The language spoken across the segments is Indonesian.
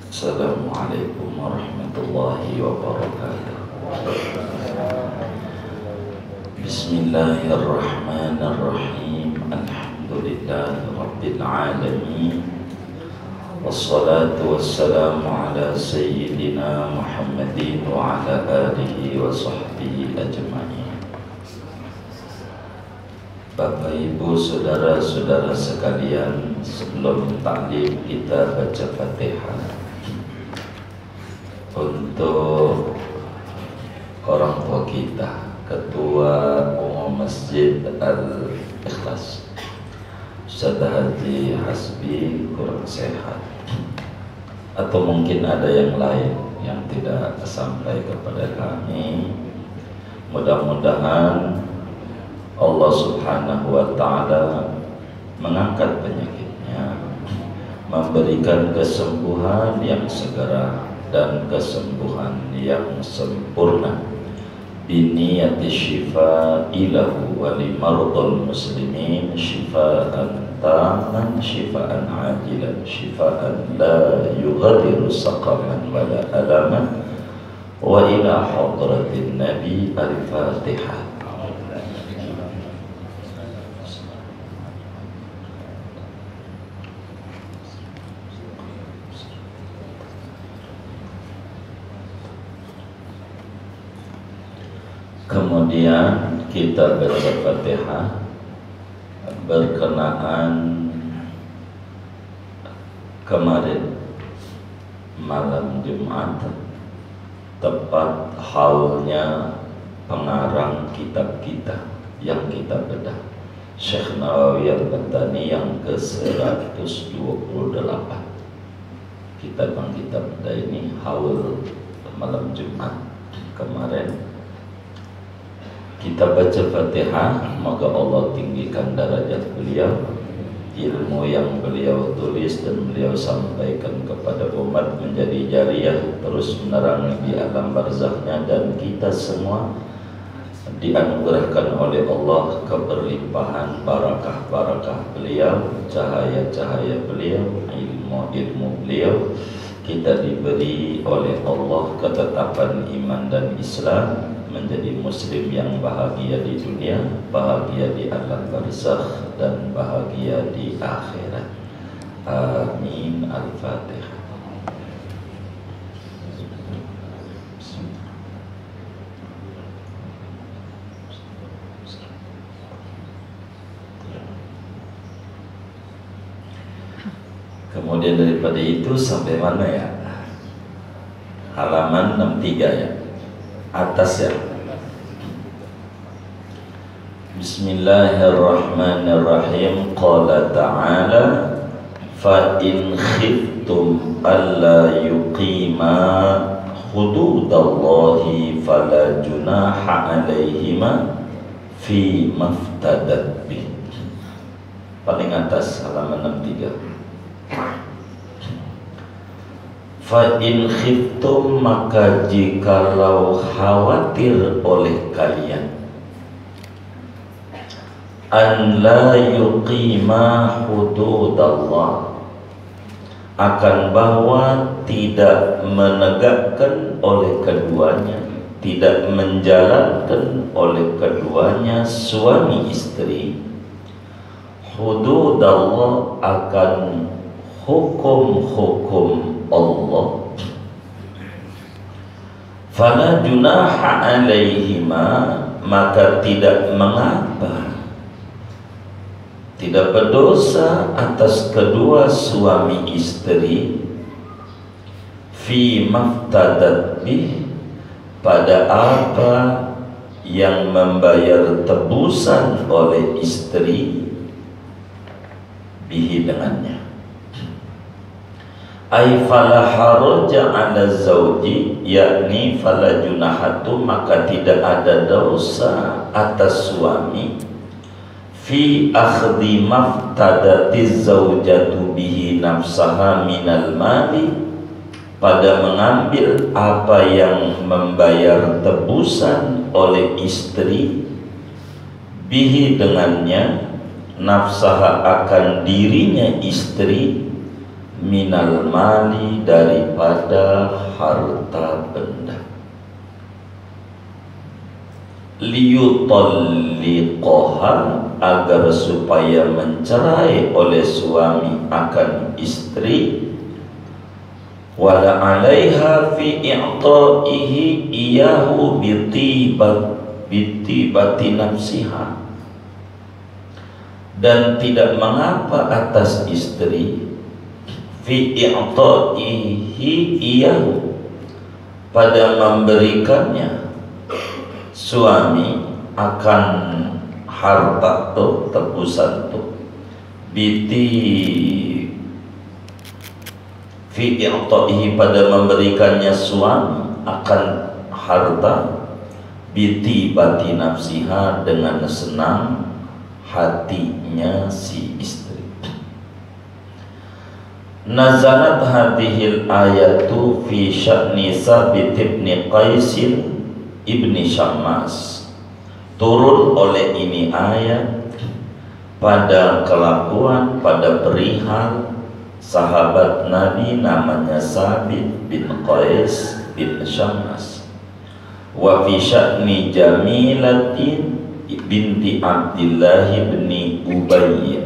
Assalamualaikum warahmatullahi wabarakatuh. Bismillahirrahmanirrahim. Alhamdulillahi rabbil alamin. Wassalatu wassalamu ala sayyidina Muhammadin wa ala alihi wa sahbihi ajma'in. Bapak Ibu saudara-saudara sekalian, sebelum taklim kita baca Fatihah untuk orang tua kita, Ketua Umum Masjid Al-Ikhlas, Ustaz Haji Hasbi kurang sehat, atau mungkin ada yang lain yang tidak sampai kepada kami. Mudah-mudahan Allah Subhanahu wa Ta'ala mengangkat penyakitnya, memberikan kesembuhan yang segera dan kesembuhan yang sempurna, biniyati syifailahu wa limardul muslimin syifaan taman syifaan ajilan syifaan la yughadiru saqaman wa la alaman wa ila hadratin nabi. Al-Fatihah. Kemudian kita baca Fatihah berkenaan kemarin malam Jumat, tepat haulnya pengarang kitab kita yang kita bedah, Syekh Nawawi Al-Bantani yang ke-128. Kitab yang kita bedah ini haul malam Jumat kemarin. Kita baca Fatihah, maka Allah tinggikan derajat beliau, ilmu yang beliau tulis dan beliau sampaikan kepada umat menjadi jariyah, terus menerangi di alam barzahnya, dan kita semua dianugerahkan oleh Allah keberlimpahan barakah-barakah beliau, cahaya-cahaya beliau, ilmu-ilmu beliau. Kita diberi oleh Allah ketetapan iman dan Islam, menjadi muslim yang bahagia di dunia, bahagia di alam barzakh, dan bahagia di akhirat. Amin. Al-Fatihah. Kemudian daripada itu sampai mana ya? Halaman 63 ya, atas ya. Bismillahirrahmanirrahim. Qala ta'ala fa in khiftum alla yuqima hududallahi fala junaha alaihima fi maftadat bih. Paling atas halaman 63. Fa in khiftum, maka jikalau khawatir oleh kalian, an la yuqima hududallah, akan bahwa tidak menegakkan oleh keduanya, tidak menjalankan oleh keduanya suami istri hududallah, akan hukum-hukum Allah, fala junaha alaihima, maka tidak mengapa, tidak berdosa atas kedua suami istri, fi maftadat bih, pada apa yang membayar tebusan oleh istri bihi dengannya. Ay fala haraja ala zawji, yakni fala junahatu, maka tidak ada dosa atas suami, fi akhdhi maftadati zawjatu bihi nafsaha minal mali, pada mengambil apa yang membayar tebusan oleh istri bihi dengannya, nafsaha akan dirinya istri, minal mali daripada harta benda, liyutalliqaha agar supaya mencerai oleh suami akan istri, wala 'alaiha fi i'ta'ihi iyahu bitibati nafsiha, dan tidak mengapa atas istri fi i'ta'ihi iyahu pada memberikannya suami akan harta tuh tebusan tuh fi i'ta'ihi pada memberikannya suami akan harta bitibati nafsiha dengan senang hatinya si istri. Nazalat hadhil ayatu fi sya'ni Sabit ibn Qais ibni Syammas. Turun oleh ini ayat pada kelakuan, pada perihal sahabat Nabi namanya Sabit bin Qais bin Syammas. Wa fi sya'ni Jamilatin binti Abdillah bin Ubay,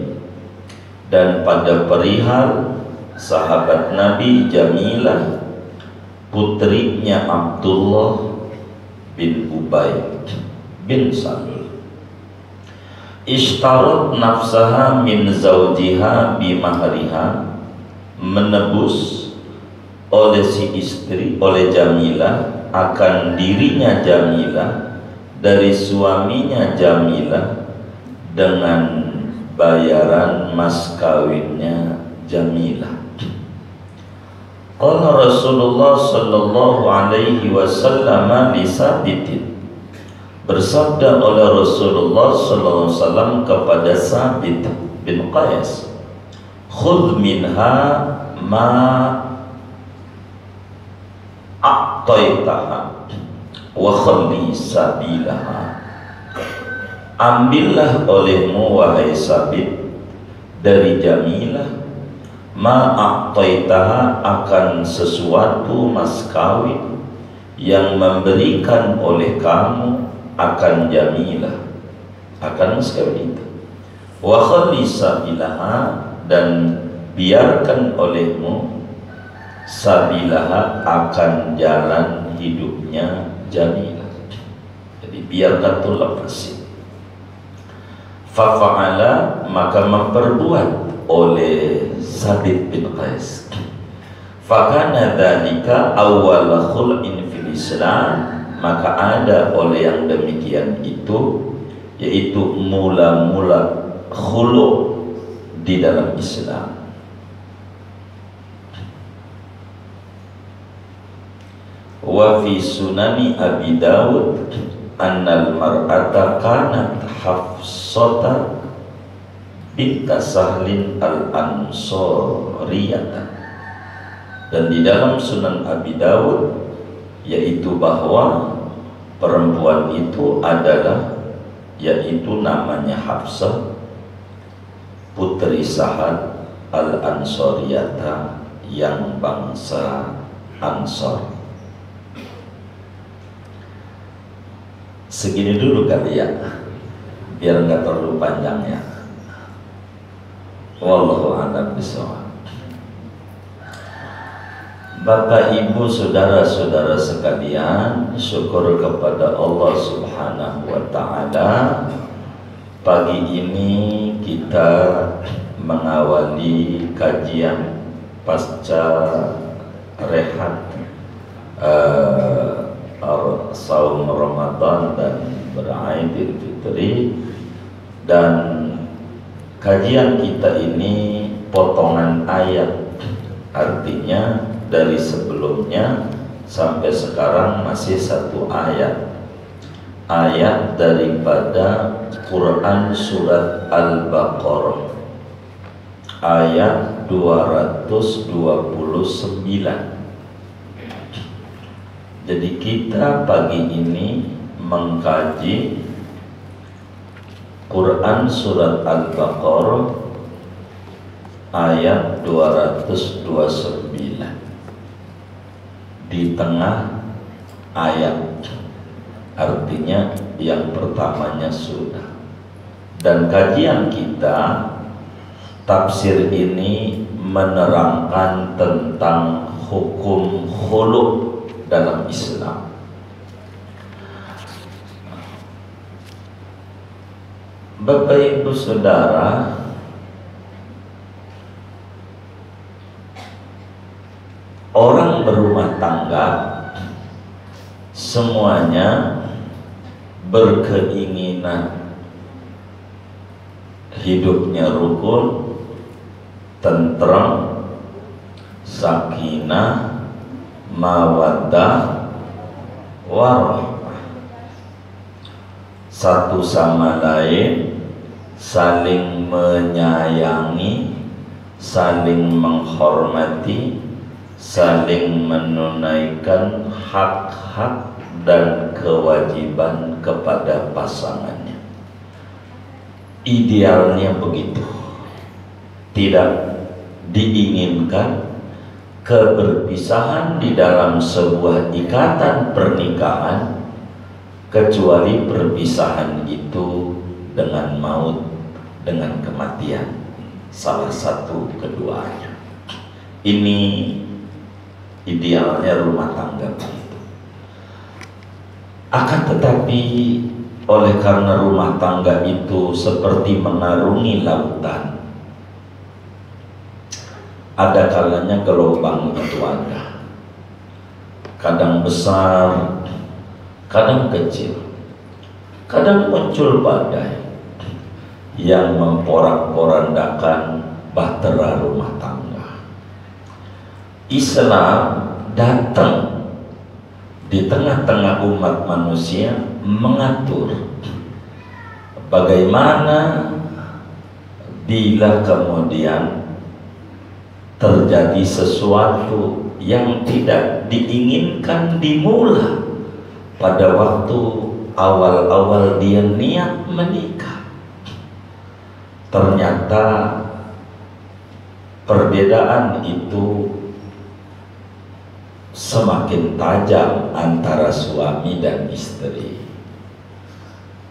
dan pada perihal sahabat Nabi Jamilah putrinya Abdullah bin Ubay bin Salul. Ishtarat nafsaha min zawjiha bimahriha, menebus oleh si istri, oleh Jamilah, akan dirinya Jamilah dari suaminya Jamilah dengan bayaran mas kawinnya Jamilah. Qala Rasulullah sallallahu alaihi wasallam li Sabitin, bersabda oleh Rasulullah sallallahu alaihi wasallam kepada Sabit bin Qais, khudh minha ma a'taitaha wa khalli sabilaha, ambillah olehmu wahai Sabit dari Jamilah ma'a'taitaha, akan sesuatu mas kawin yang memberikan oleh kamu akan Jamilah, akan mas kawin itu. Wa khalli sabilaha, dan biarkan olehmu sabilaha, akan jalan hidupnya Jamilah. Jadi biarkan tuh lepasin. Fafa'ala, maka memperbuat oleh Sabit bin Qais. Fakana dzalika awwal khul'in fil Islam, maka ada oleh yang demikian itu, yaitu mula-mula khulu' di dalam Islam. Wa fi sunani Abi Dawud annal mar'ata kanat Hafsata binta Sahlin al-Ansariyata, dan di dalam Sunan Abi Dawud yaitu bahwa perempuan itu adalah, yaitu namanya Hafsah putri Sahal al-Ansariyata, yang bangsa Ansar. Segini dulu kali ya, biar nggak terlalu panjang ya. Wallahu a'lam bishawab. Bapak Ibu saudara-saudara sekalian, syukur kepada Allah Subhanahu wa taala, pagi ini kita mengawali kajian pasca rehat saum Ramadan dan beraidil fitri, dan kajian kita ini potongan ayat, artinya dari sebelumnya sampai sekarang masih satu ayat daripada Quran surat Al-Baqarah ayat 229. Jadi kita pagi ini mengkaji Quran surat Al-Baqarah ayat 229 di tengah ayat, artinya yang pertamanya sudah. Dan kajian kita tafsir ini menerangkan tentang hukum khulu dalam Islam. Bapak Ibu Saudara, orang berumah tangga semuanya berkeinginan hidupnya rukun, tentram, sakinah, mawaddah, warahmah, satu sama lain saling menyayangi, saling menghormati, saling menunaikan hak-hak dan kewajiban kepada pasangannya. Idealnya begitu. Tidak diinginkan keberpisahan di dalam sebuah ikatan pernikahan kecuali perpisahan itu dengan maut, dengan kematian, salah satu keduanya. Ini idealnya rumah tangga begitu. Akan tetapi oleh karena rumah tangga itu seperti mengarungi lautan, ada kalanya gelombang itu ada, kadang besar, kadang kecil, kadang muncul badai yang memporak-porandakan bahtera rumah tangga. Islam datang di tengah-tengah umat manusia mengatur bagaimana bila kemudian terjadi sesuatu yang tidak diinginkan dimulai pada waktu awal-awal dia niat menikah. Ternyata perbedaan itu semakin tajam antara suami dan istri,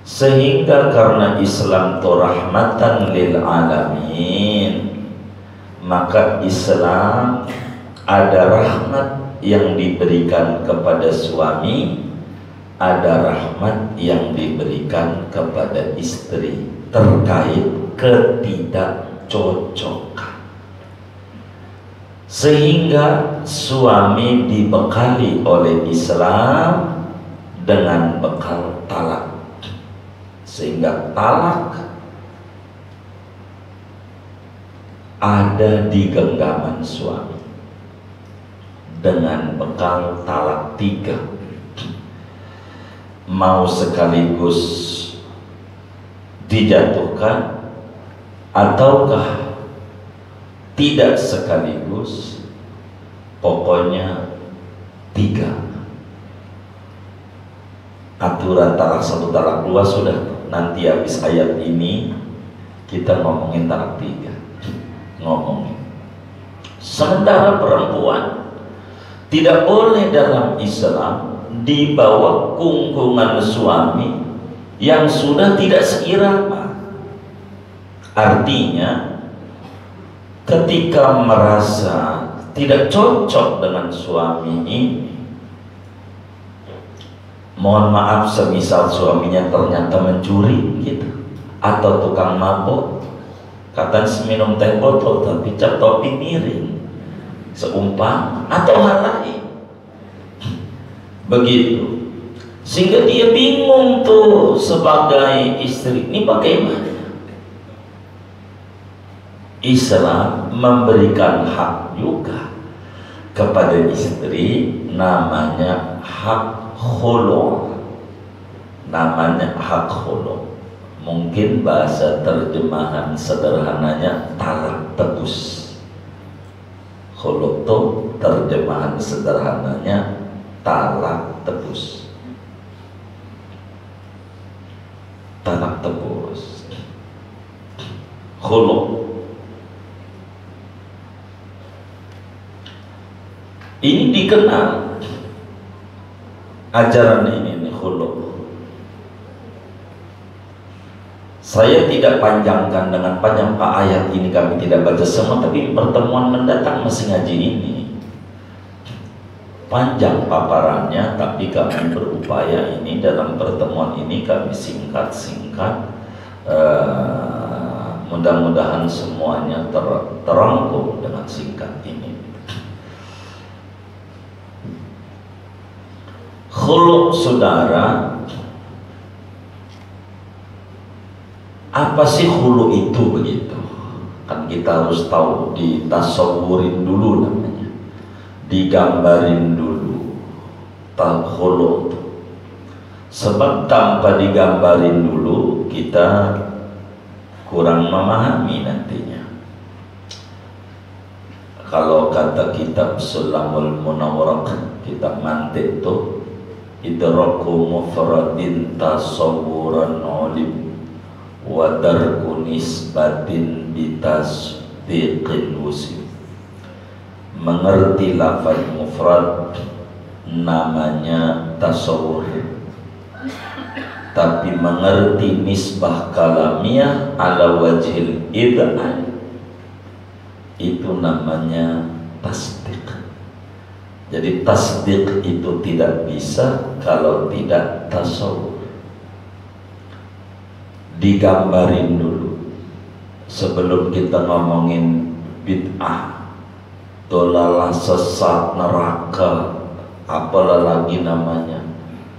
sehingga karena Islam itu rahmatan lil alamin, maka Islam ada rahmat yang diberikan kepada suami, ada rahmat yang diberikan kepada istri terkait ketidakcocokan, sehingga suami dibekali oleh Islam dengan bekal talak, sehingga talak ada di genggaman suami dengan bekal talak 3, mau sekaligus dijatuhkan ataukah tidak sekaligus, pokoknya 3. Aturan talak 1, talak 2 sudah, nanti habis ayat ini kita ngomongin talak 3, ngomongin. Sementara perempuan tidak boleh dalam Islam di bawah kungkungan suami yang sudah tidak seirama. Artinya ketika merasa tidak cocok dengan suami ini, mohon maaf, semisal suaminya ternyata mencuri gitu, atau tukang mabok, kata minum teh botol tapi cat topi miring, seumpama, atau hal lain begitu, sehingga dia bingung tuh sebagai istri, ini bagaimana? Islam memberikan hak juga kepada istri, namanya hak khulu, namanya hak khulu. Mungkin bahasa terjemahan sederhananya talak tebus. Khulu itu terjemahan sederhananya talak tebus. Talak tebus, khulu. Ini dikenal ajaran ini nih, khulu. Saya tidak panjangkan dengan panjang Pak, ayat ini kami tidak baca semua, tapi pertemuan mendatang masih ngaji ini. Panjang paparannya, tapi kami berupaya ini dalam pertemuan ini kami singkat-singkat. Mudah-mudahan semuanya terangkum dengan singkat ini. Khulu, saudara, apa sih khulu itu begitu? Kan kita harus tahu, ditasawurin dulu namanya, digambarin dulu khulu. Sebab tanpa digambarin dulu kita kurang memahami nantinya. Kalau kata kitab Sulamul Munawwarah, kitab mantik itu, idraku mufradin tasawuran olim wa darku nisbatin bitasdiqil wusim. Mengerti lafaz mufrad namanya tasawur, tapi mengerti nisbah kalamiah ala wajhil id'an itu namanya tasdik. Jadi tasdik itu tidak bisa kalau tidak tasawur. Digambarin dulu sebelum kita ngomongin bid'ah, dolalah, sesat, neraka, apalah lagi namanya.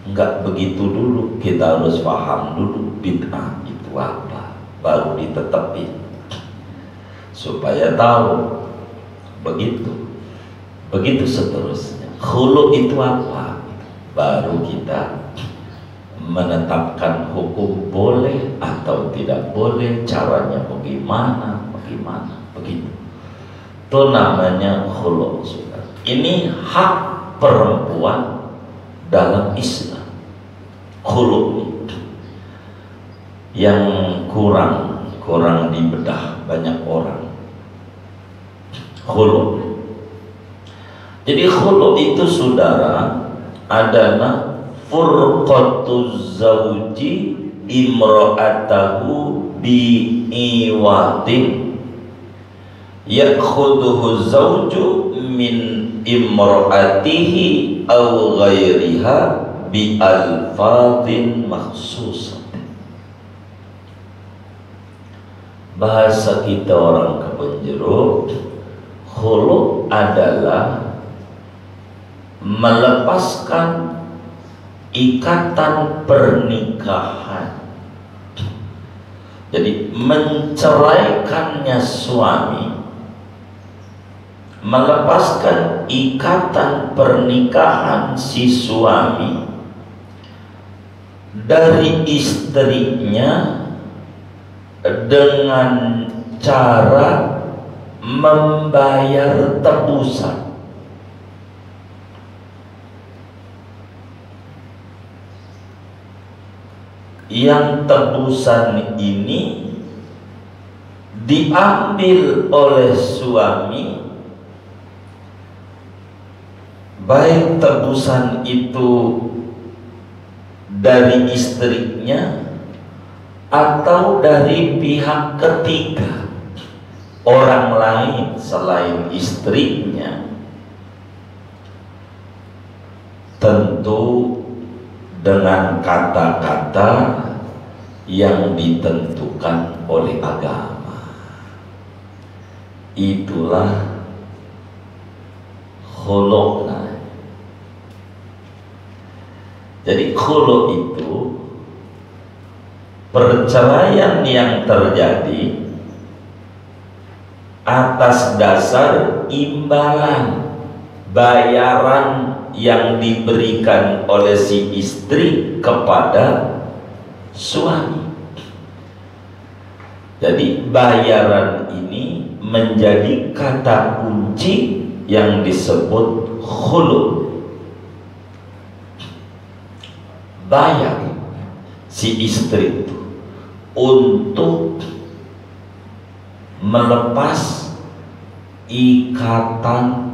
Enggak begitu dulu, kita harus paham dulu bid'ah itu apa, baru ditetapin supaya tahu. Begitu seterusnya. Khulu itu apa, baru kita menetapkan hukum boleh atau tidak boleh, caranya bagaimana begitu. Itu namanya khulu. Ini hak perempuan dalam Islam. Khulu yang kurang dibedah banyak orang. Khulu. Jadi khulu itu, saudara, adalah furqatuz zawji imra'atahu bi'iwatin yakhudhuhu zawju min imra'atihi aw ghairiha bi alfadhin makhsusatin. Bahasa kita orang Kebon Jeruk, khulu adalah melepaskan ikatan pernikahan. Jadi menceraikannya suami, melepaskan ikatan pernikahan si suami dari istrinya dengan cara membayar tebusan. Yang tebusan ini diambil oleh suami, baik tebusan itu dari istrinya atau dari pihak ketiga, orang lain selain istrinya, tentu dengan kata-kata yang ditentukan oleh agama. Itulah khulu. Jadi khulu itu perceraian yang terjadi atas dasar imbalan, bayaran yang diberikan oleh si istri kepada suami. Jadi bayaran ini menjadi kata kunci yang disebut khulu. Bayar si istri itu untuk melepas ikatan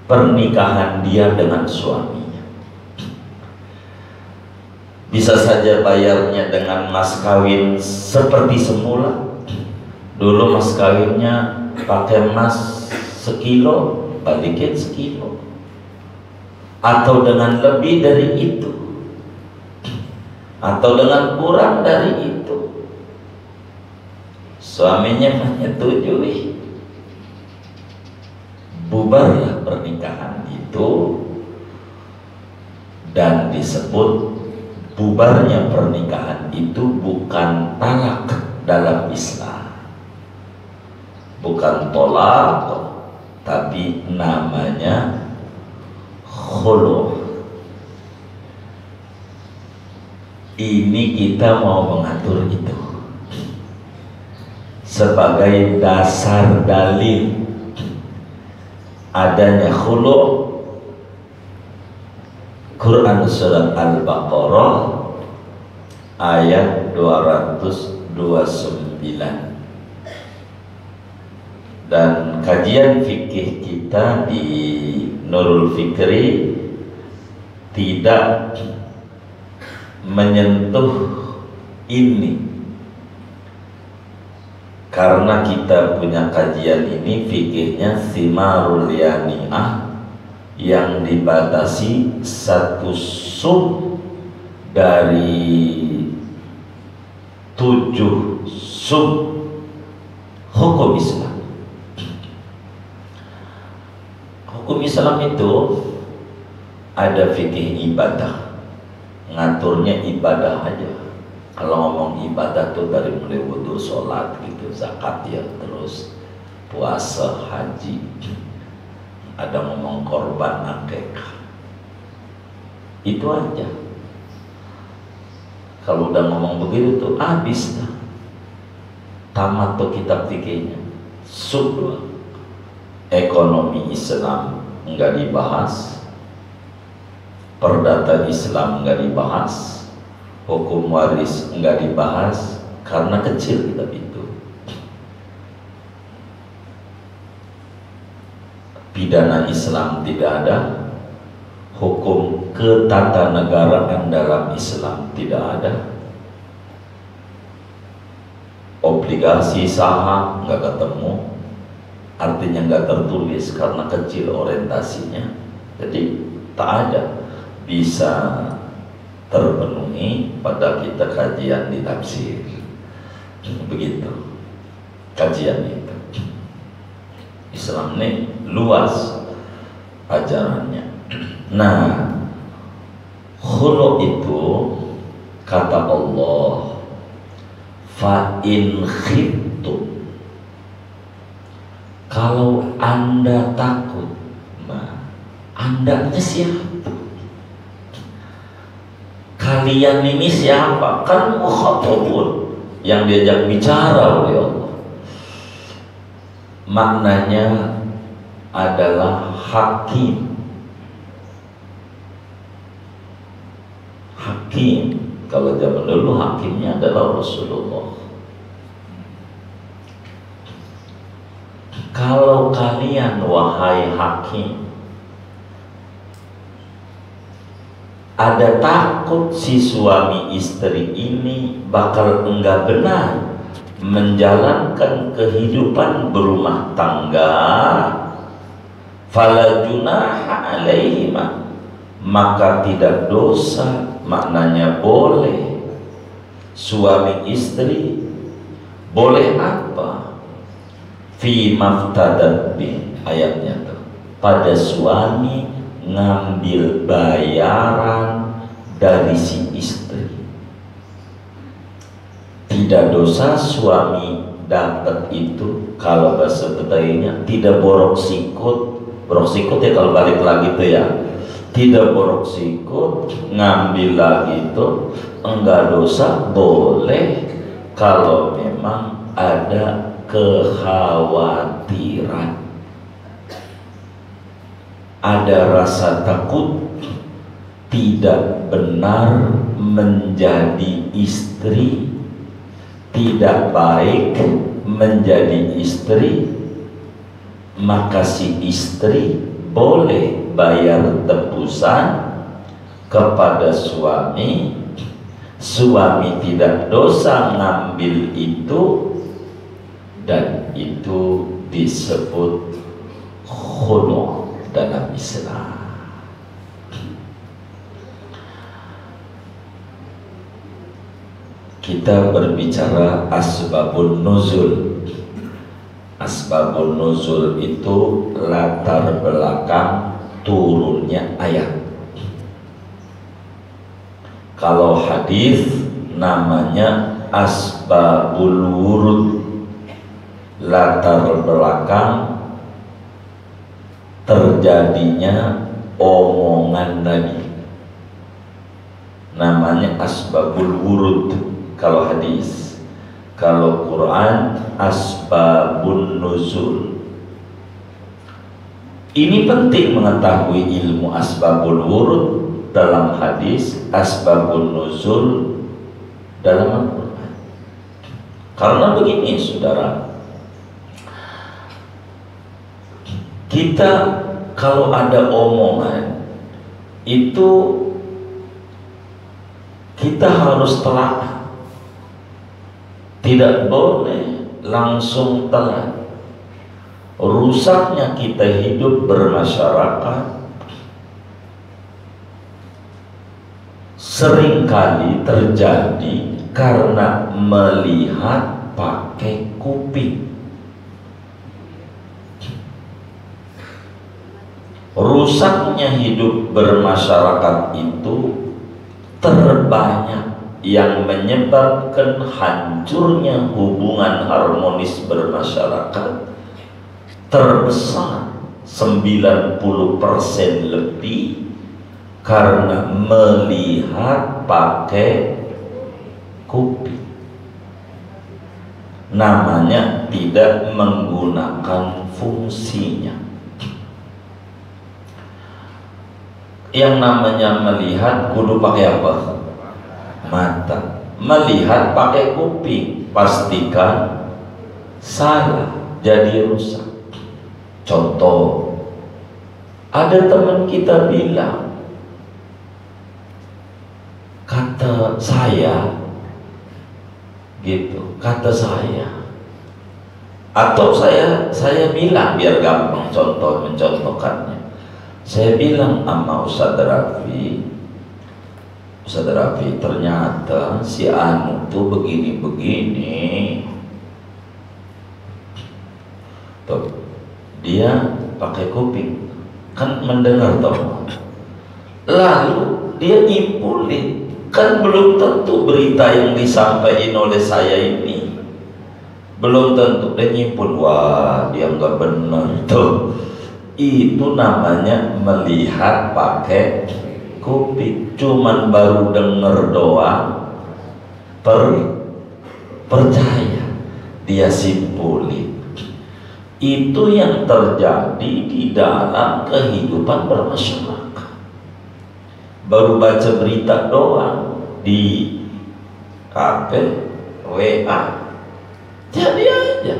pernikahan dia dengan suaminya. Bisa saja bayarnya dengan mas kawin seperti semula. Dulu mas kawinnya pakai emas sekilo, balikin sekilo, atau dengan lebih dari itu, atau dengan kurang dari itu. Suaminya menyetujui, bubarlah pernikahan itu, dan disebut bubarnya pernikahan itu bukan talak dalam Islam, bukan tolak, tapi namanya khulu. Ini kita mau mengatur itu sebagai dasar dalil adanya khulu. Quran surat Al-Baqarah ayat 229. Dan kajian fikih kita di Nurul Fikri tidak menyentuh ini, karena kita punya kajian ini fikihnya Thimarul Yani'ah yang dibatasi satu sub dari 7 sub hukum Islam. Hukum Islam itu ada fikih ibadah, ngaturnya ibadah aja. Kalau ngomong ibadah tuh dari mulai wudu, sholat gitu, zakat ya, terus puasa, haji, ada ngomong korban akikah, itu aja. Kalau udah ngomong begitu tuh habis dah, tamat tuh kitab fikihnya. Sub ekonomi Islam enggak dibahas, perdata Islam enggak dibahas, hukum waris enggak dibahas, karena kecil kitab itu. Pidana Islam tidak ada, hukum ketatanegaraan dalam Islam tidak ada, obligasi saham nggak ketemu, artinya nggak tertulis karena kecil orientasinya, jadi tak ada bisa terpenuhi pada kita kajian di tafsir. Begitu kajian itu. Islam ini luas ajarannya. Nah, khulu itu kata Allah, fa in khiftum, kalau Anda takut, Anda siapa? Kalian ini siapa? Kan mukhatabun, yang diajak bicara oleh Allah. Maknanya adalah hakim. Hakim, kalau zaman dulu hakimnya adalah Rasulullah. Kalau kalian wahai hakim ada takut si suami istri ini bakal enggak benar menjalankan kehidupan berumah tangga, fala junaha alaihima, maka tidak dosa, maknanya boleh. Suami istri boleh apa? Fi maftadat bi, ayatnya tuh, pada suami ngambil bayaran dari si istri. Tidak dosa suami dapat itu, kalau bahasa Betayanya tidak borok sikut. Borok sikut ya kalau balik lagi tuh ya, tidak borok sikut, ngambil lagi itu enggak dosa, boleh kalau memang ada kekhawatiran, ada rasa takut tidak benar menjadi istri, tidak baik menjadi istri, maka si istri boleh bayar tebusan kepada suami, suami tidak dosa ngambil itu, dan itu disebut khulu dalam Islam. Kita berbicara asbabun nuzul. Asbabun nuzul itu latar belakang turunnya ayat. Kalau hadis namanya asbabul wurud, latar belakang terjadinya omongan Nabi, namanya asbabul wurud kalau hadis. Kalau Quran asbabun nuzul. Ini penting mengetahui ilmu asbabul wurud dalam hadis, asbabun nuzul dalam Al-Quran. Karena begini saudara, kita kalau ada omongan itu kita harus telah, tidak boleh langsung telan. Rusaknya kita hidup bermasyarakat seringkali terjadi karena melihat pakai kuping. Rusaknya hidup bermasyarakat itu terbanyak yang menyebabkan hancurnya hubungan harmonis bermasyarakat terbesar 90% lebih karena melihat pakai kuping. Namanya tidak menggunakan fungsinya. Yang namanya melihat kudu pakai apa? Mata. Melihat pakai kuping, pastikan salah, jadi rusak. Contoh, ada teman kita bilang, kata saya gitu, kata saya, atau saya bilang, biar gampang contoh mencontohkannya, saya bilang sama Ustaz Rafi, Ustaz Rafi, ternyata si Anu tuh begini-begini. Tuh, dia pakai kuping, kan mendengar toh. Lalu dia nyimpulin, kan belum tentu berita yang disampaikan oleh saya ini, belum tentu dia nyimpul, wah dia nggak benar tuh. Itu namanya melihat pakai kuping, cuman baru denger doang, percaya, dia simpulin. Itu yang terjadi di dalam kehidupan bermasyarakat. Baru baca berita doang di HP, WA, jadi aja,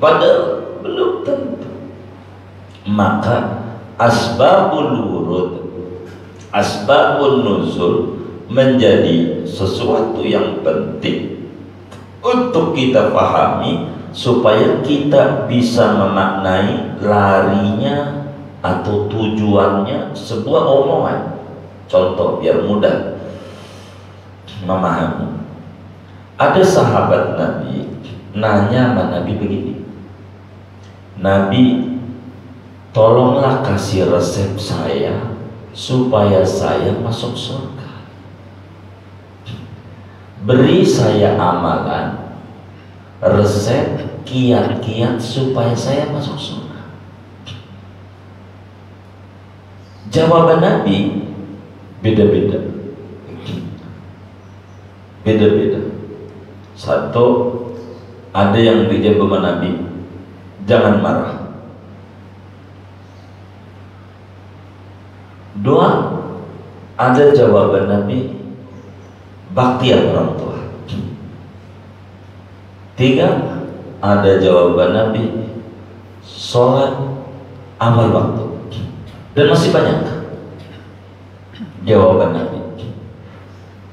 padahal belum tentu. Maka asbabul wurud, asbabun nuzul menjadi sesuatu yang penting untuk kita pahami supaya kita bisa memaknai larinya atau tujuannya sebuah omongan. Contoh biar mudah memahami. Ada sahabat Nabi nanya sama Nabi begini, Nabi, tolonglah kasih resep saya supaya saya masuk surga. Beri saya amalan, resep, kiat-kiat supaya saya masuk surga. Jawaban Nabi beda-beda. Beda-beda. Satu, ada yang dijawab sama Nabi, jangan marah. Dua, ada jawaban Nabi, baktian orang tua. Tiga, ada jawaban Nabi, sholat amal waktu. Dan masih banyak jawaban Nabi.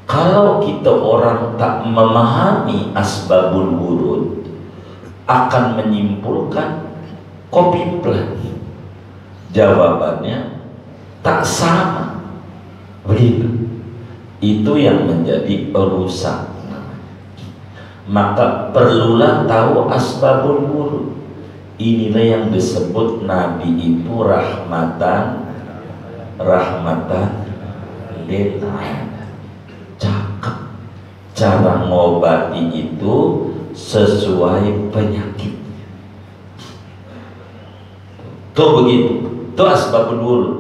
Kalau kita orang tak memahami asbabul wurud, akan menyimpulkan copy plan. Jawabannya tak sama. Begitu. Itu yang menjadi perusak. Maka perlulah tahu asbabul wurud. Inilah yang disebut Nabi itu rahmatan lil alamin. Cakep. Cara ngobati itu sesuai penyakitnya. Tuh begitu. Itu asbabul wurud.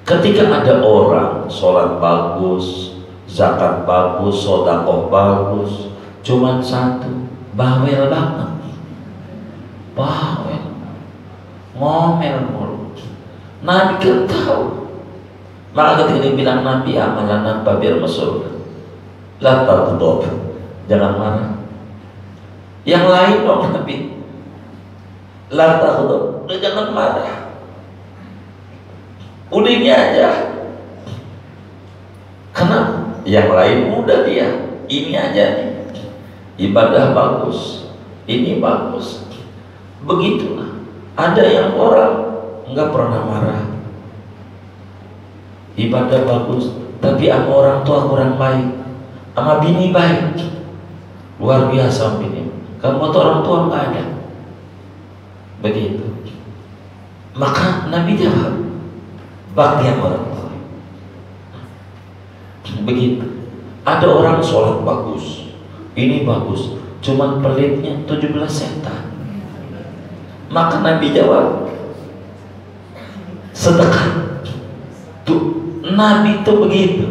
Ketika ada orang sholat bagus, zakat bagus, sedekah bagus, cuman satu, bawel banget, bawel, ngomel mulu. Nabi kan tahu. Maka ketika dia bilang Nabi amalan apa biar masuk, la taghdab, jangan marah. Yang lain dong Nabi, la taghdab, jangan marah. Udah ini aja. Karena yang lain mudah dia, ini aja nih. Ibadah bagus, ini bagus. Begitulah. Ada yang orang nggak pernah marah, ibadah bagus, tapi sama orang tua kurang baik, sama bini baik, luar biasa bini. Kamu tuh orang tua nggak ada. Begitu. Maka Nabi jawab, bakti yang orang tua. Begitu. Ada orang sholat bagus, ini bagus, cuman pelitnya 17 setan. Maka Nabi jawab, sedekah. Tuh Nabi itu begitu.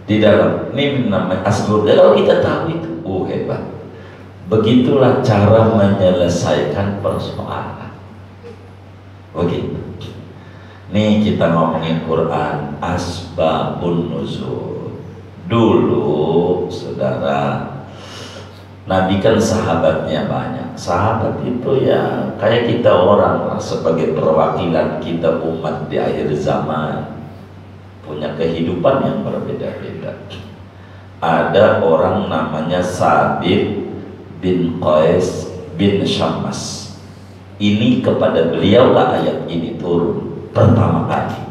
Di dalam ini namanya asbab. Kalau kita tahu itu, hebat. Begitulah cara menyelesaikan persoalan. Begitu. Nih kita ngomongin Quran, asbabun nuzul. Dulu saudara, Nabi kan sahabatnya banyak. Sahabat itu ya kayak kita orang lah, sebagai perwakilan kita umat di akhir zaman, punya kehidupan yang berbeda-beda. Ada orang namanya Sabit bin Qais bin Syammas. Ini kepada beliau lah ayat ini turun pertama kali.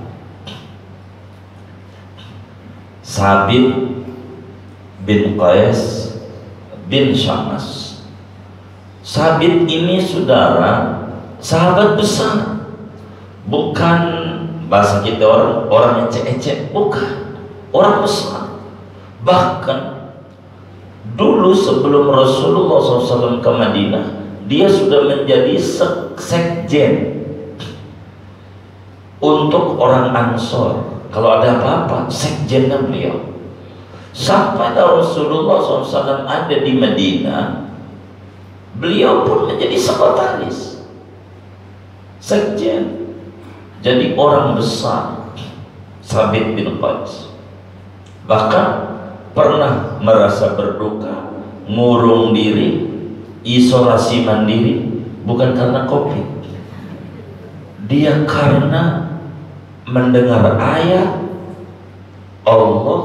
Sabit bin Qais bin Syammas. Sabit ini saudara sahabat besar, bukan bahasa kita orang ecek-ecek, bukan, orang besar. Bahkan dulu sebelum Rasulullah SAW ke Madinah, dia sudah menjadi sekjen untuk orang Ansor. Kalau ada apa-apa, sekjennya beliau. Sampai Rasulullah SAW ada di Madinah, beliau pun menjadi sekretaris, sekjen. Jadi orang besar, Sabit bin Qais. Bahkan pernah merasa berduka, ngurung diri, isolasi mandiri, bukan karena COVID. Dia karena mendengar ayat Allah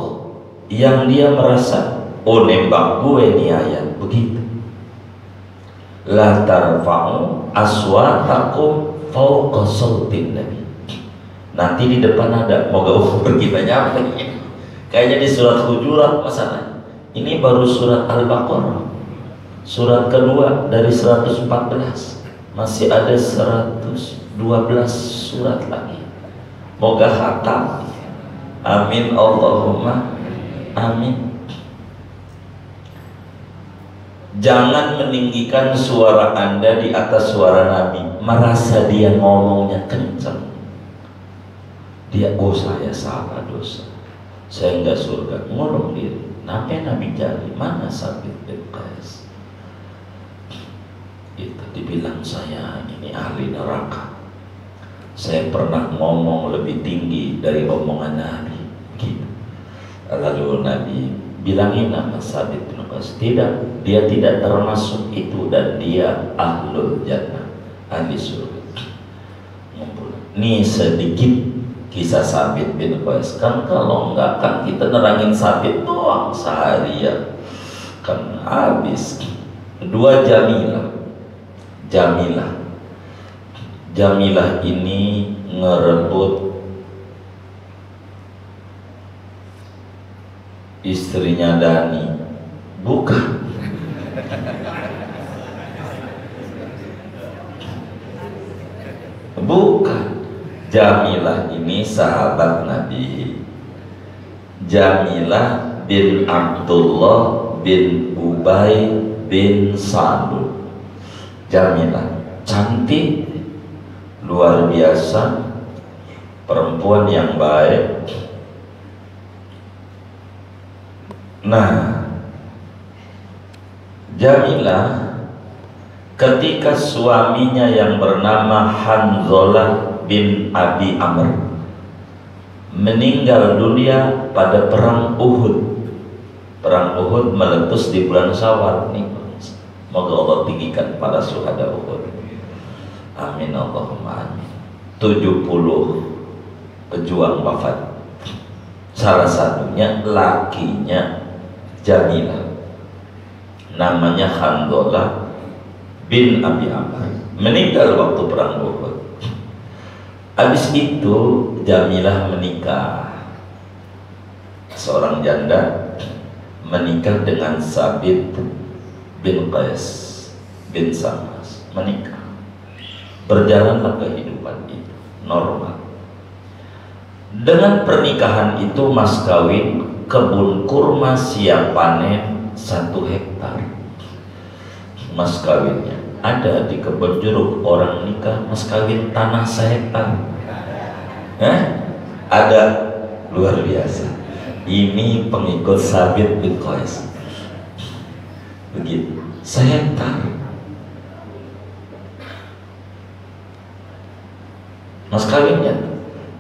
yang dia merasa, oh nembak gue nih ayat begitu. La tarfa'u aswatakum fawqa sautin nabi. Nanti di depan ada, moga pergi banyak apa ini. Kayaknya di surat Hujurat masalah. Ini baru surat Al-Baqarah, surat kedua dari 114. Masih ada 112 surat lagi. Moga khatam. Amin Allahumma amin. Jangan meninggikan suara Anda di atas suara Nabi, merasa dia ngomongnya kencang. Dia, oh saya salah dosa, saya enggak surga, ngurung diri. Namanya Nabi jari, mana Sabit bin Qais? Itu dibilang saya ini ahli neraka. Saya pernah ngomong lebih tinggi dari omongan Nabi. Gitu. Lalu Nabi bilangin nama Sabit bin Qais, tidak, dia tidak termasuk itu dan dia ahlul jannah, ahli surga. Ngumpul. Nih sedikit kisah Sabit bin Qais. Kan kalau enggak kan kita nerangin Sabit doang seharian kan habis. Dua Jamilah ini ngerebut istrinya Dani. Bukan. Bukan. Jamilah ini sahabat Nabi. Jamilah bin Abdullah bin Ubay bin Salul. Jamilah cantik, luar biasa, perempuan yang baik. Nah, Jamilah ketika suaminya yang bernama Hanzalah bin Abi Amr meninggal dunia pada perang Uhud. Perang Uhud meletus di bulan Syawal nih. Moga Allah tinggikan para syuhada Uhud. Amin Allahumma amin. 70 pejuang wafat. Salah satunya lakinya Jamilah, namanya Hanzalah bin Abi Amr, meninggal waktu perang Uhud. Habis itu Jamilah menikah, seorang janda menikah dengan Sabit bin Qais bin Samas, menikah. Berjalanlah kehidupan itu normal. Dengan pernikahan itu mas kawin, kebun kurma siap panen 1 hektar. Mas kawinnya ada di kebun jeruk, orang nikah mas kawin tanah 1 hektar. Ada, luar biasa. Ini pengikut Sabit bin Qais. Begitu, 1 hektar. Mas kawinnya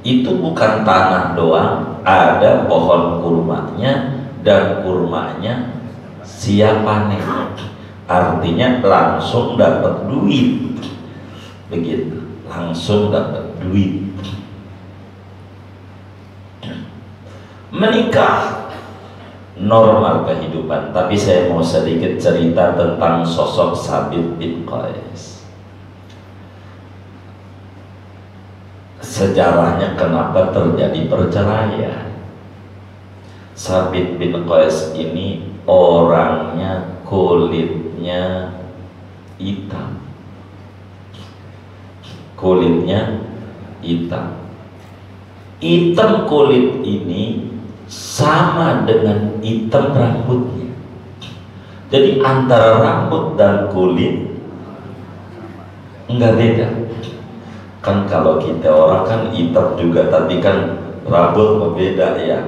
itu bukan tanah doang, ada pohon kurmanya dan kurmanya siap panen. Artinya langsung dapat duit. Begitu, langsung dapat duit. Menikah normal kehidupan, tapi saya mau sedikit cerita tentang sosok Sabit bin Qais. Sejarahnya kenapa terjadi perceraian. Sabit bin Qais ini orangnya kulitnya hitam. Kulitnya hitam. Hitam kulit ini sama dengan hitam rambutnya. Jadi antara rambut dan kulit enggak beda. Kan kalau kita orang kan hitam juga, tapi kan rambut berbeda ya,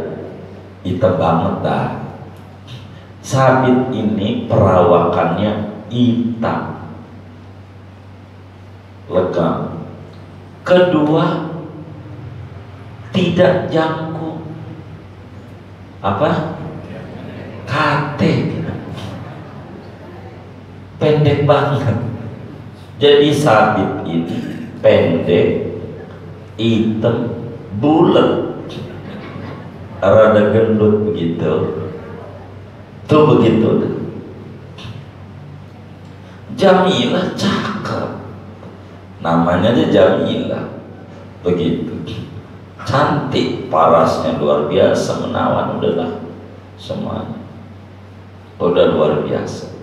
hitam banget dah. Sabit ini perawakannya hitam, legam. Kedua, tidak jangkung, apa? Kate, pendek banget. Jadi Sabit ini pendek, hitam, bulat, rada gendut begitu. Tuh begitu. Jamilah cakep, namanya aja Jamilah. Begitu, cantik, parasnya luar biasa, menawan, udahlah semuanya, udah luar biasa.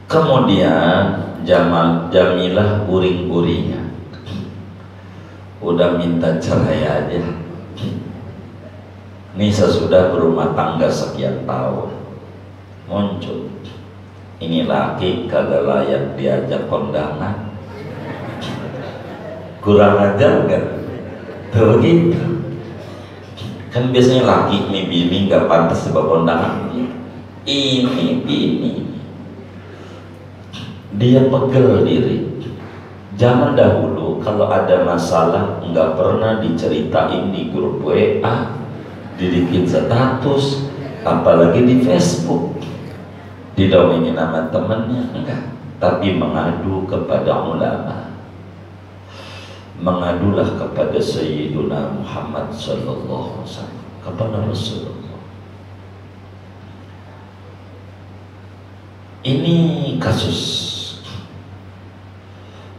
Kemudian Jamilah uring-uringan, udah minta cerai aja. Ini sesudah berumah tangga sekian tahun, muncul ini laki kagak layak diajak kondangan. Kurang ajar kan? Tuh gitu. Kan biasanya laki nih bini nggak pantas sebab kondangan. Ini bini dia pegel diri. Zaman dahulu kalau ada masalah nggak pernah diceritain di grup WA, dibikin status, apalagi di Facebook. didampingi nama temannya, enggak, tapi mengadu kepada ulama, mengadulah kepada Sayyiduna Muhammad sallallahu alaihi wasallam, kepada Rasulullah. Ini kasus.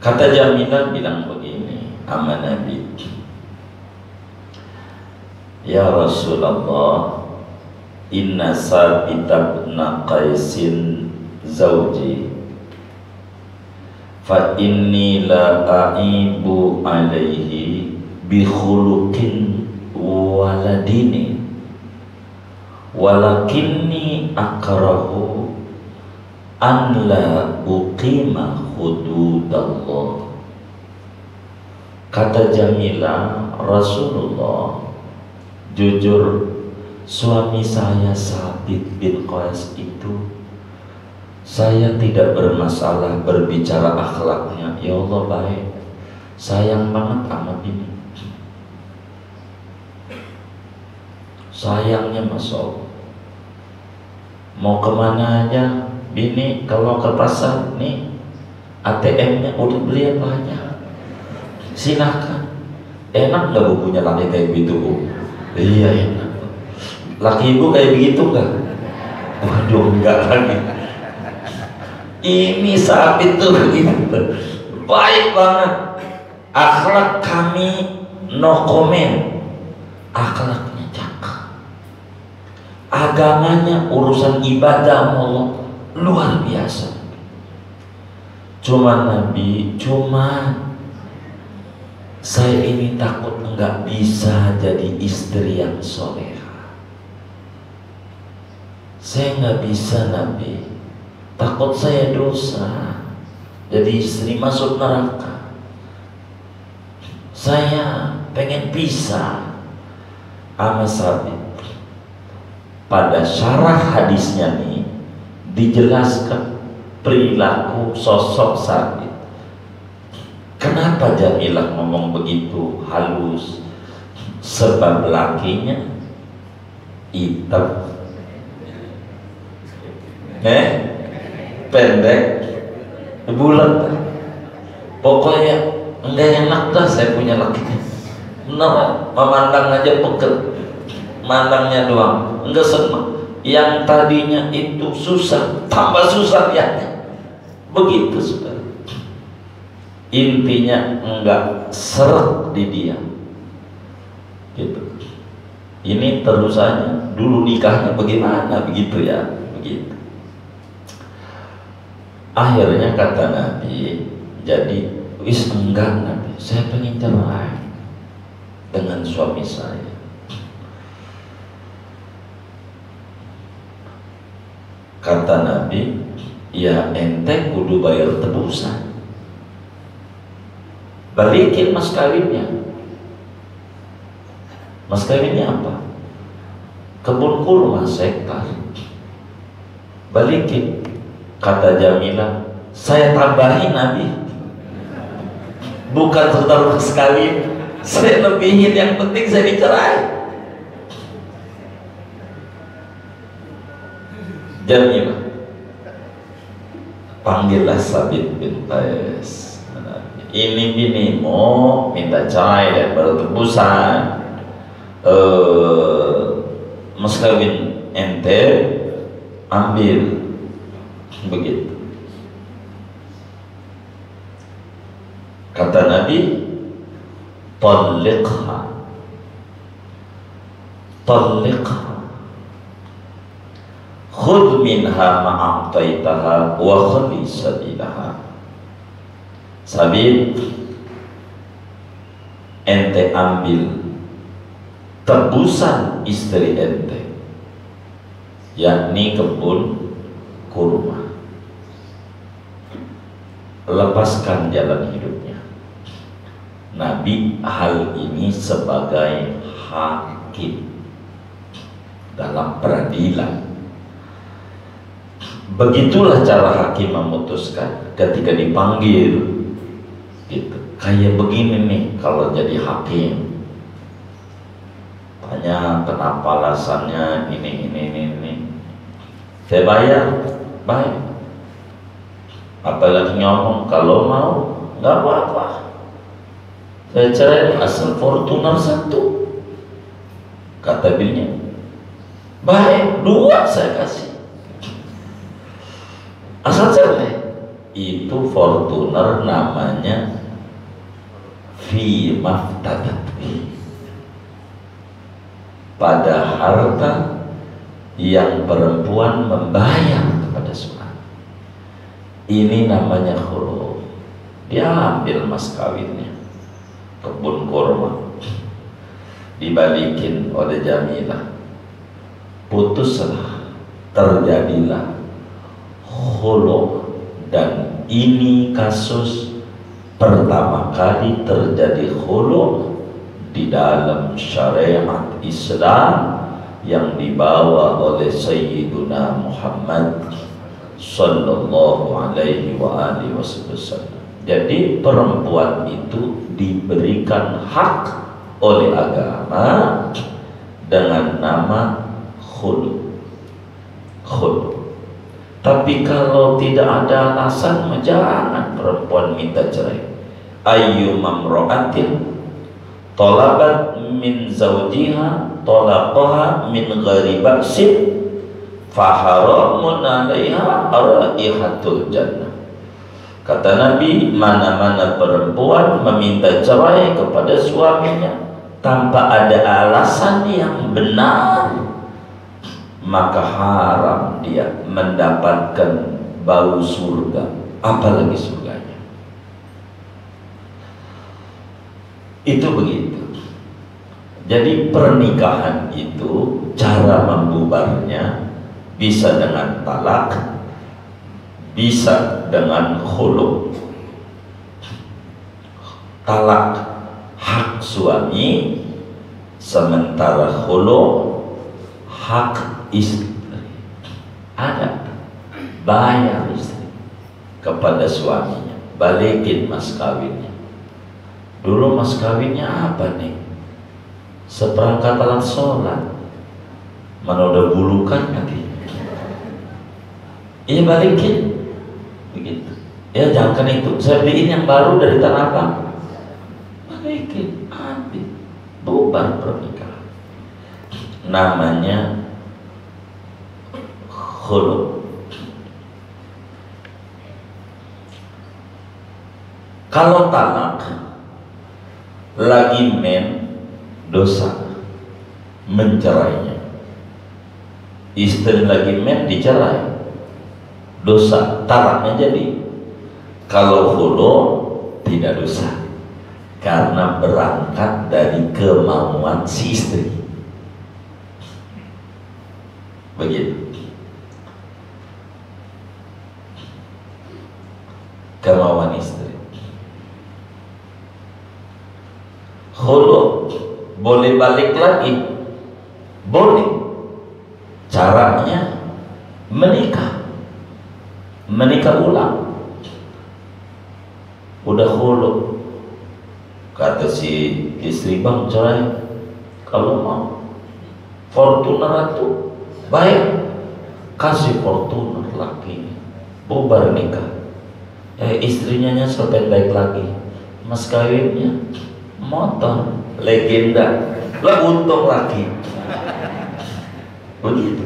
Kata Jamilah bilang begini sama Nabi, ya Rasulullah, inna Sabit bin Qaisin zawji, fa inni la aibu alaihi bi khuluqin waladini, walakinni akrahu an la uqima hududallah. Kata Jamilah, Rasulullah, jujur suami saya Sabit bin Qais itu, saya tidak bermasalah berbicara akhlaknya, ya Allah baik, sayang banget sama bini, sayangnya Masya Allah. Mau kemana aja bini, kalau ke pasar nih ATM-nya udah beli banyak, silahkan. Enak nggak bu punya laki kayak gitu bu? Iya enak. Laki ibu kayak begitu nggak? Waduh enggak lagi. Ini Sabit tuh gitu, baik banget. Akhlak kami no comment, akhlaknya cakep. Agamanya urusan ibadah Allah luar biasa. Cuma Nabi, saya ini takut nggak bisa jadi istri yang soleha. Saya nggak bisa Nabi, takut saya dosa jadi istri masuk neraka. Saya pengen pisah sama Sabit. Pada syarah hadisnya nih dijelaskan perilaku sosok Sabit. Kenapa Jamilah ngomong begitu halus? Sebab lakinya hitam, pendek, bulat. Pokoknya enggak enak dah saya punya lakinya. Benar, memandang aja pegel, mandangnya doang, enggak senang. Yang tadinya itu susah, tambah susah lihatnya. Begitu sudah. Intinya enggak seret di dia. Gitu. Ini terusannya. Dulu nikahnya bagaimana begitu ya, begitu. Akhirnya kata Nabi, jadi wis enggak Nabi, saya pengen cerai dengan suami saya. Kata Nabi, ya ente kudu bayar tebusan, balikin mas kawinnya. Mas kawinnya apa? Kebun kurma sekar, balikin. Kata Jamilah, saya tambahin Nabi, bukan sekedar mas kawin, saya lebihin, yang penting saya dicerai. Jamilah, panggillah Sabit bin Qais. Ini binimu minta cerai dan baru tebusan. Mas kawin ente ambil, begitu. Kata Nabi, talliqha, khudh minha ma'ataitaha wa khali sabilaha. Sabit, ente ambil tebusan istri ente, yakni kebun kurma, lepaskan jalan hidupnya. Nabi hal ini sebagai hakim dalam peradilan. Begitulah cara hakim memutuskan ketika dipanggil gitu. Kayak begini nih kalau jadi hakim, tanya kenapa alasannya ini. Saya bayar baik. Apalagi ngomong kalau mau nggak apa-apa, saya cerai asal Fortuner 1. Kata bininya, baik, 2 saya kasih asal cerai. Itu Fortuner namanya fi maftadat, pada harta yang perempuan membayar kepada suami. Ini namanya khulu. Dia ambil mas kawinnya, kebun kurma, dibalikin oleh Jamilah, putuslah, terjadilah khulu. Dan ini kasus pertama kali terjadi khulu di dalam syariat Islam yang dibawa oleh Sayyiduna Muhammad sallallahu alaihi wa alihi wasallam. Jadi perempuan itu diberikan hak oleh agama dengan nama khulu. Khulu. Tapi kalau tidak ada alasan, jangan perempuan minta cerai. Ayyu mamra'atin talabat min zawjiha talaqaha min ghairi ba'sin faharamun 'alaiha raihatul jannah. Kata Nabi, mana-mana perempuan meminta cerai kepada suaminya tanpa ada alasan yang benar, maka haram dia mendapatkan bau surga, apalagi surganya. Itu begitu. Jadi pernikahan itu cara membubarnya bisa dengan talak, bisa dengan khulu. Talak hak suami, sementara khulu hak istri. Ada bayar istri kepada suaminya, balikin mas kawinnya. Dulu mas kawinnya apa nih? Seperangkat alat sholat, mana udah bulukan nanti. Iya, balikin begitu. Ya jangan itu, saya beliin yang baru dari Tanah Abang, balikin, ambil, bubar pernikahan. Namanya khulu. Kalau talak lagi dosa mencerainya. Istri lagi dicerai, dosa, talaknya jadi. Kalau khulu tidak dosa, karena berangkat dari kemauan si istri. Begitu. Kemauan istri. Khulu boleh balik lagi, boleh. Caranya menikah ulang. Udah khulu, kata si istri, bang cerai. Kalau mau Fortuner itu baik, kasih Fortuner lagi, bubar nikah. Istrinya nyesel, baik lagi, mas kawinnya motor legenda, lah untung lagi. Begitu.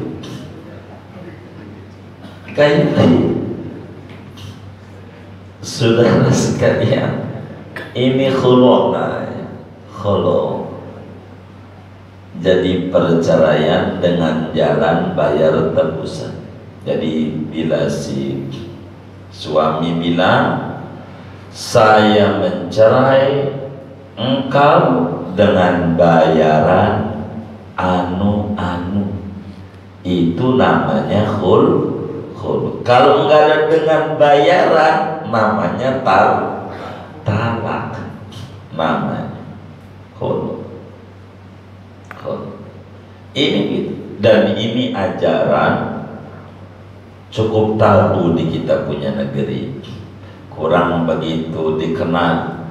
Kayak saudara sekalian, ini khulu. Khulu jadi perceraian dengan jalan bayar tebusan. Jadi bila si suami bilang, saya mencerai engkau dengan bayaran anu, itu namanya khulu. Kalau enggak ada dengan bayaran, namanya talak, namanya khulu. Ini gitu. Dan ini ajaran cukup tabu di kita punya negeri, kurang begitu dikenal.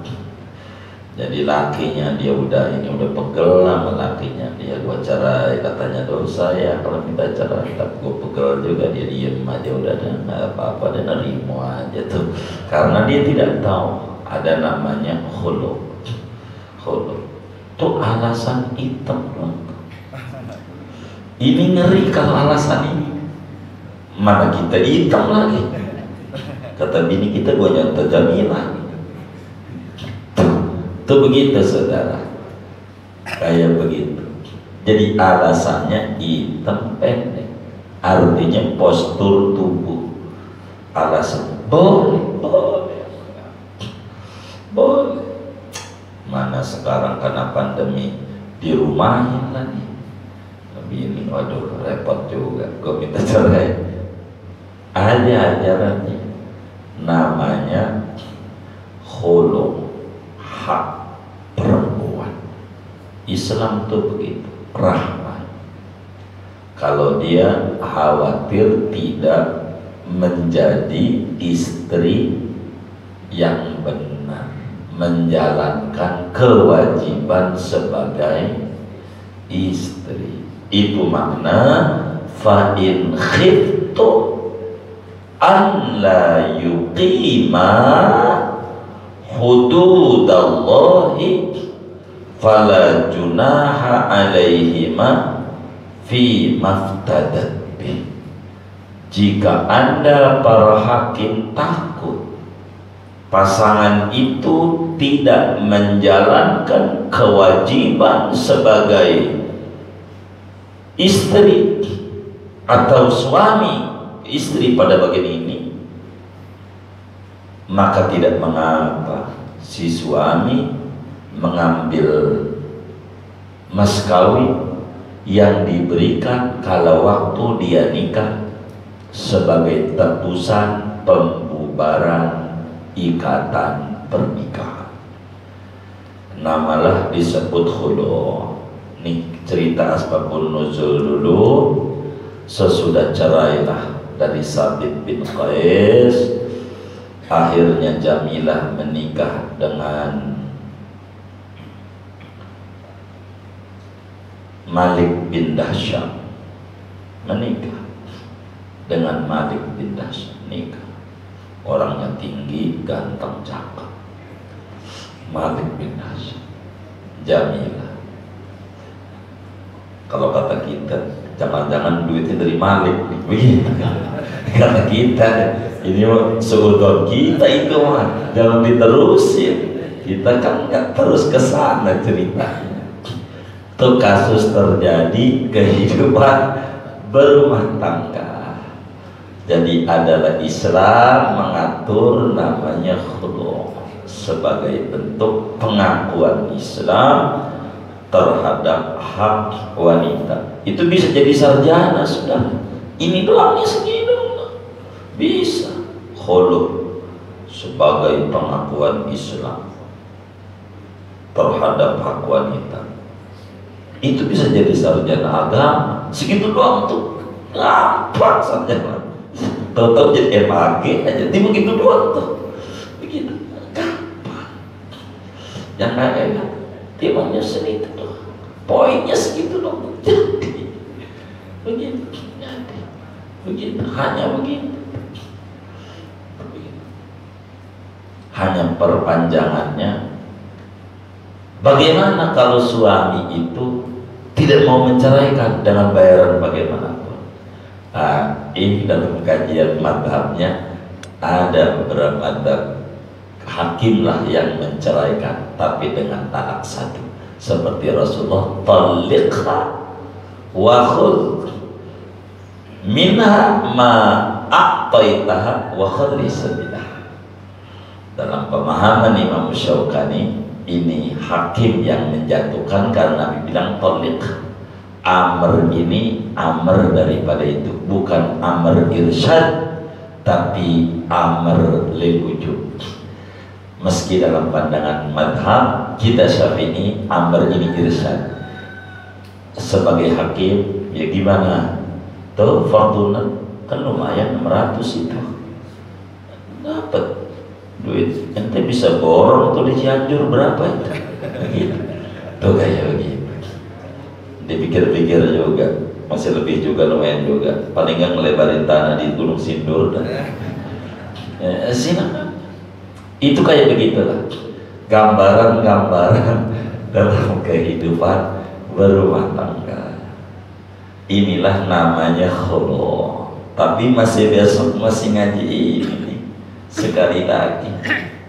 Jadi lakinya dia udah pegel sama lakinya, dia gua cerai, katanya dosa ya kalau minta cerai, tapi gua pegel juga, dia diem aja, udah ada nggak apa-apa, dia nerima aja tuh, karena dia tidak tahu ada namanya khulu. Tuh alasan hitam loh. Ini ngeri kalau alasan ini, mana kita hitam lagi, kata bini kita gua nyontoh Jamilah. Itu begitu saudara, kayak begitu. Jadi alasannya hitam pendek, artinya postur tubuh. Alasan boleh. Mana sekarang karena pandemi dirumahin lagi. Bini, waduh repot juga, gue minta cerai. Ada ajarannya, namanya khulu, hak perempuan. Islam tuh begitu, rahmat. Kalau dia khawatir tidak menjadi istri yang benar, menjalankan kewajiban sebagai istri. Itu makna fa in khiftu an la yuqima hududallahi fala junaha alaihima fi maftadat bih. Jika Anda para hakim takut pasangan itu tidak menjalankan kewajiban sebagai istri atau suami istri pada bagian ini, maka tidak mengapa si suami mengambil mas kawin yang diberikan kala waktu dia nikah sebagai tebusan pembubaran ikatan pernikahan. Namalah disebut khulu. Nih cerita asbabun nuzul dulu. Sesudah cerailah dari Sabit bin Qais, akhirnya Jamilah menikah dengan Malik bin Dahsyam, menikah dengan Malik bin Dahsyam, nikah. Orangnya tinggi, ganteng, cakep. Malik bin Dahsyam, Jamilah. Kalau kata kita, jangan-jangan duitnya dari Malik, begitu. Kata kita, ini seudon kita itu mah, jangan diterusin. Kita kan nggak terus ke sana ceritanya. Itu kasus terjadi kehidupan berumah tangga. Jadi adalah Islam mengatur namanya khulu sebagai bentuk pengakuan Islam terhadap hak wanita. Itu bisa jadi sarjana sudah. Ini doangnya segini bisa khulu sebagai pengakuan Islam terhadap hak wanita. Itu bisa jadi sarjana agama. Segitu doang tuh, gampang sarjana. Tahu-tahu jadi MAG aja, begitu doang tuh, begitu gampang. Yang kayak timangnya segitu doang, poinnya segitu doang, jadi begitu, jadi begitu, hanya begitu. Hanya perpanjangannya. Bagaimana kalau suami itu tidak mau menceraikan dengan bayaran bagaimanapun? Ini dalam kajian madhabnya ada beberapa madhab hakim lah yang menceraikan, tapi dengan talak satu, seperti Rasulullah, talikha wa khudh minha ma a'taitaha wa khudh sabilah. Dalam pemahaman Imam Syaukani, ini hakim yang menjatuhkan karena Nabi bilang tolik. Amr ini amr daripada itu, bukan amr irsyad, tapi amr lil wujub. Meski dalam pandangan madhab kita Syafi'i amr ini irsyad. Sebagai hakim ya gimana tuh, fortuna kan lumayan 600 itu dapat duit, ente bisa borong tuh di Cianjur berapa itu? begitu. Tuh kayak begitu. Dipikir-pikir juga masih lebih juga, lumayan juga. Paling nggak ngelebarin tanah di Gunung Sindur dan silakan. Itu kayak begitulah gambaran-gambaran dalam kehidupan berumah tangga. Inilah namanya khulu. Tapi masih besok masih ngaji ini sekali lagi.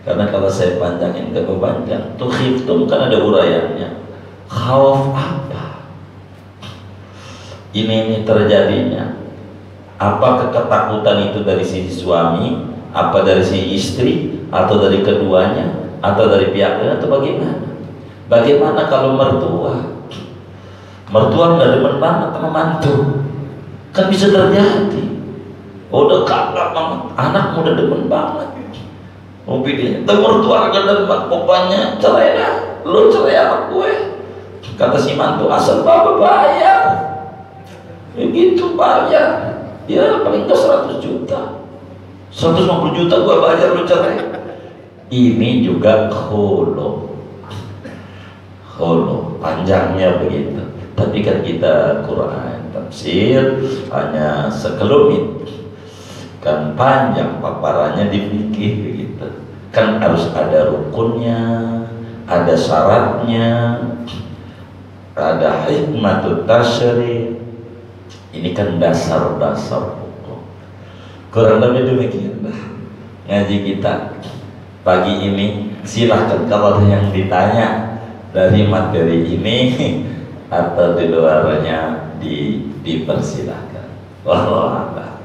Karena kalau saya panjangin ke panjang, tuh khiftum kan ada uraiannya. Khawf apa? Ini terjadinya. Apakah ketakutan itu dari sisi suami, apa dari sisi istri, atau dari keduanya, atau dari pihak lain, atau bagaimana? Bagaimana kalau mertua? Mertua nggak demen banget sama mantu, kan bisa terjadi. Udah kakak banget, anak udah demen banget. Mau pilih, tapi mertua nggak demen, pokoknya cerai dah, lu cerai anak gue. Kata si mantu, asal bapak bayar, begitu bayar. Ya paling nggak 100 juta, 150 juta gue bayar, lu cerai. Ini juga khulu. Khulu panjangnya begitu. Tapi kan kita Quran tafsir hanya sekelumit, kan panjang paparannya di fikih begitu. Kan harus ada rukunnya, ada syaratnya, ada hikmatut tasyri. Ini kan dasar-dasar hukum. Kurang lebih demikian ngaji kita pagi ini. Silahkan kalau ada yang ditanya dari materi ini atau di luarnya dipersilahkan. Wallahu a'lam.